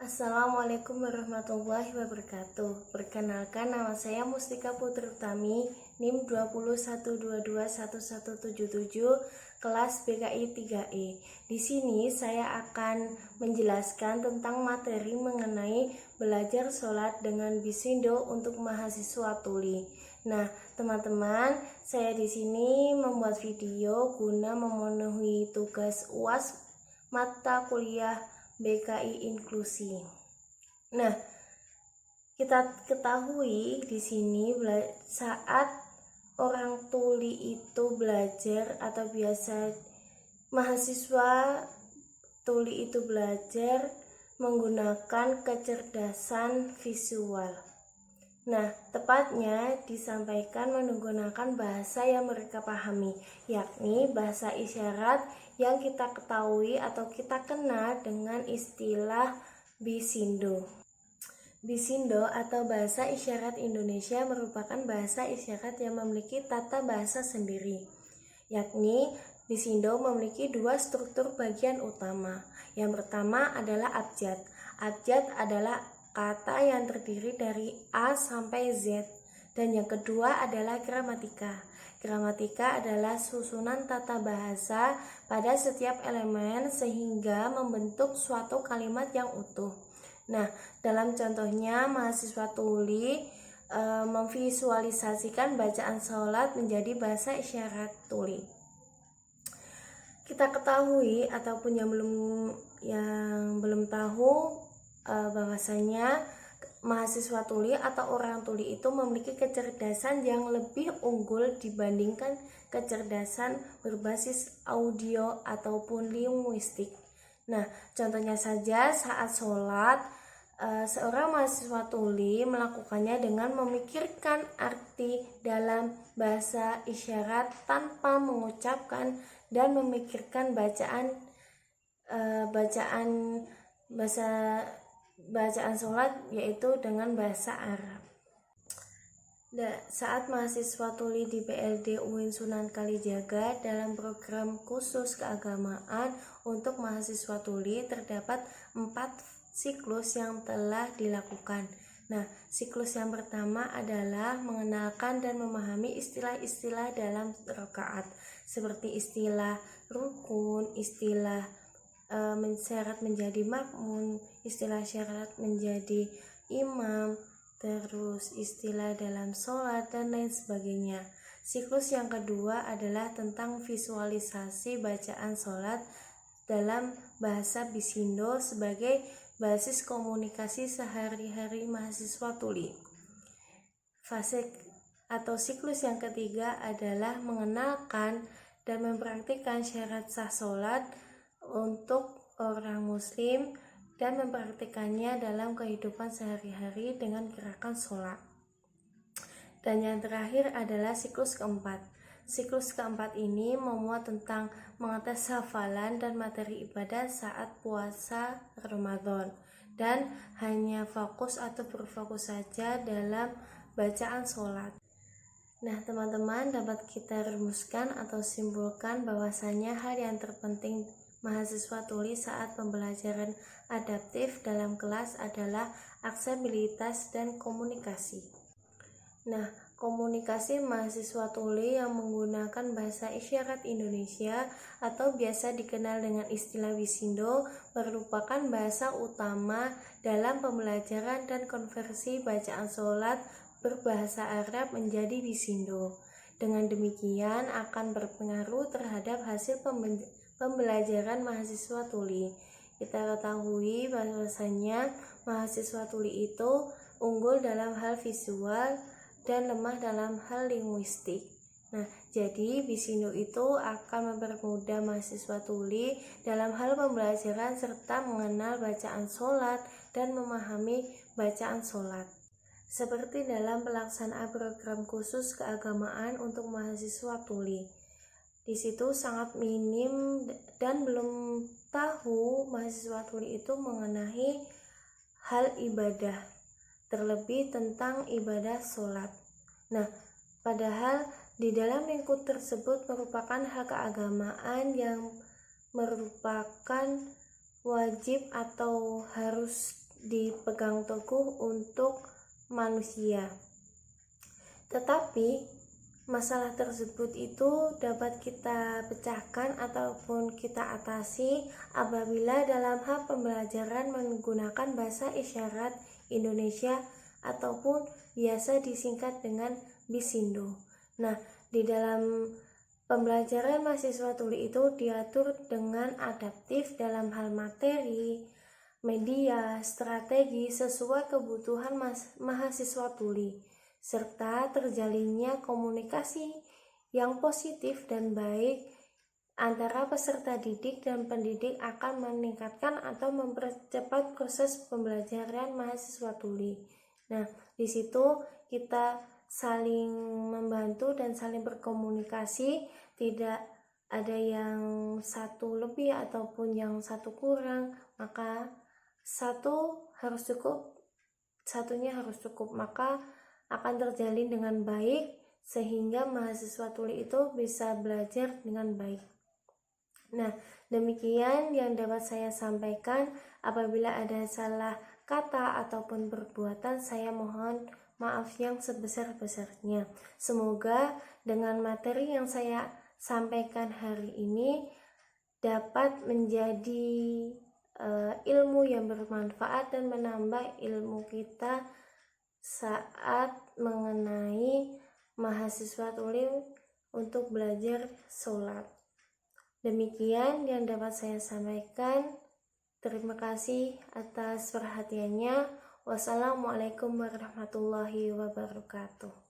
Assalamualaikum warahmatullahi wabarakatuh. Perkenalkan, nama saya Mustika Putri Utami, NIM 201221177, kelas BKI 3E. Di sini saya akan menjelaskan tentang materi mengenai belajar sholat dengan Bisindo untuk mahasiswa tuli. Nah, teman-teman, saya di sini membuat video guna memenuhi tugas UAS mata kuliah BKI Inklusi. Nah, kita ketahui di sini saat orang tuli itu belajar atau biasa mahasiswa tuli itu belajar menggunakan kecerdasan visual. Nah, tepatnya disampaikan menggunakan bahasa yang mereka pahami, yakni bahasa isyarat yang kita ketahui atau kita kenal dengan istilah Bisindo. Bisindo atau bahasa isyarat Indonesia merupakan bahasa isyarat yang memiliki tata bahasa sendiri, yakni Bisindo memiliki dua struktur bagian utama. Yang pertama adalah abjad. Abjad adalah kata yang terdiri dari A sampai Z, dan yang kedua adalah gramatika. Gramatika adalah susunan tata bahasa pada setiap elemen sehingga membentuk suatu kalimat yang utuh. Nah, dalam contohnya mahasiswa tuli memvisualisasikan bacaan sholat menjadi bahasa isyarat tuli. Kita ketahui ataupun yang belum tahu bahwasanya mahasiswa tuli atau orang tuli itu memiliki kecerdasan yang lebih unggul dibandingkan kecerdasan berbasis audio ataupun linguistik. Nah, contohnya saja saat sholat, seorang mahasiswa tuli melakukannya dengan memikirkan arti dalam bahasa isyarat tanpa mengucapkan dan memikirkan bacaan sholat, yaitu dengan bahasa Arab. Saat mahasiswa tuli di PLD UIN Sunan Kalijaga dalam program khusus keagamaan untuk mahasiswa tuli terdapat 4 siklus yang telah dilakukan. Nah, siklus yang pertama adalah mengenalkan dan memahami istilah-istilah dalam rakaat, seperti istilah rukun, istilah syarat menjadi makmum, istilah syarat menjadi imam, terus istilah dalam sholat, dan lain sebagainya. Siklus yang kedua adalah tentang visualisasi bacaan sholat dalam bahasa Bisindo sebagai basis komunikasi sehari-hari mahasiswa tuli. Fase atau siklus yang ketiga adalah mengenalkan dan mempraktikkan syarat sah sholat untuk orang muslim dan mempraktikannya dalam kehidupan sehari-hari dengan gerakan sholat. Dan yang terakhir adalah siklus keempat. Siklus keempat ini memuat tentang mengetes hafalan dan materi ibadah saat puasa Ramadan, dan hanya fokus atau berfokus saja dalam bacaan sholat. Nah, teman-teman, dapat kita rumuskan atau simpulkan bahwasanya hal yang terpenting mahasiswa tuli saat pembelajaran adaptif dalam kelas adalah aksesibilitas dan komunikasi. Nah, komunikasi mahasiswa tuli yang menggunakan bahasa isyarat Indonesia atau biasa dikenal dengan istilah Bisindo merupakan bahasa utama dalam pembelajaran dan konversi bacaan sholat berbahasa Arab menjadi Bisindo. Dengan demikian akan berpengaruh terhadap hasil pembelajaran mahasiswa tuli. Kita ketahui bahwasanya mahasiswa tuli itu unggul dalam hal visual dan lemah dalam hal linguistik. Nah, jadi Bisindo itu akan mempermudah mahasiswa tuli dalam hal pembelajaran serta mengenal bacaan sholat dan memahami bacaan sholat. Seperti dalam pelaksanaan program khusus keagamaan untuk mahasiswa tuli. Di situ sangat minim dan belum tahu mahasiswa tuli itu mengenai hal ibadah, terlebih tentang ibadah sholat. Nah, padahal di dalam lingkup tersebut merupakan hal keagamaan yang merupakan wajib atau harus dipegang teguh untuk manusia. Tetapi masalah tersebut itu dapat kita pecahkan ataupun kita atasi apabila dalam hal pembelajaran menggunakan bahasa isyarat Indonesia ataupun biasa disingkat dengan Bisindo. Nah, di dalam pembelajaran mahasiswa tuli itu diatur dengan adaptif dalam hal materi, media, strategi sesuai kebutuhan mahasiswa tuli, serta terjalinnya komunikasi yang positif dan baik antara peserta didik dan pendidik akan meningkatkan atau mempercepat proses pembelajaran mahasiswa tuli. Nah, di situ kita saling membantu dan saling berkomunikasi, tidak ada yang satu lebih ataupun yang satu kurang, maka satu harus cukup, satunya harus cukup, maka akan terjalin dengan baik sehingga mahasiswa tuli itu bisa belajar dengan baik. Nah, demikian yang dapat saya sampaikan. Apabila ada salah kata ataupun perbuatan, saya mohon maaf yang sebesar-besarnya. Semoga dengan materi yang saya sampaikan hari ini dapat menjadi ilmu yang bermanfaat dan menambah ilmu kita saat mengenai mahasiswa tuli untuk belajar sholat. Demikian yang dapat saya sampaikan. Terima kasih atas perhatiannya. Wassalamualaikum warahmatullahi wabarakatuh.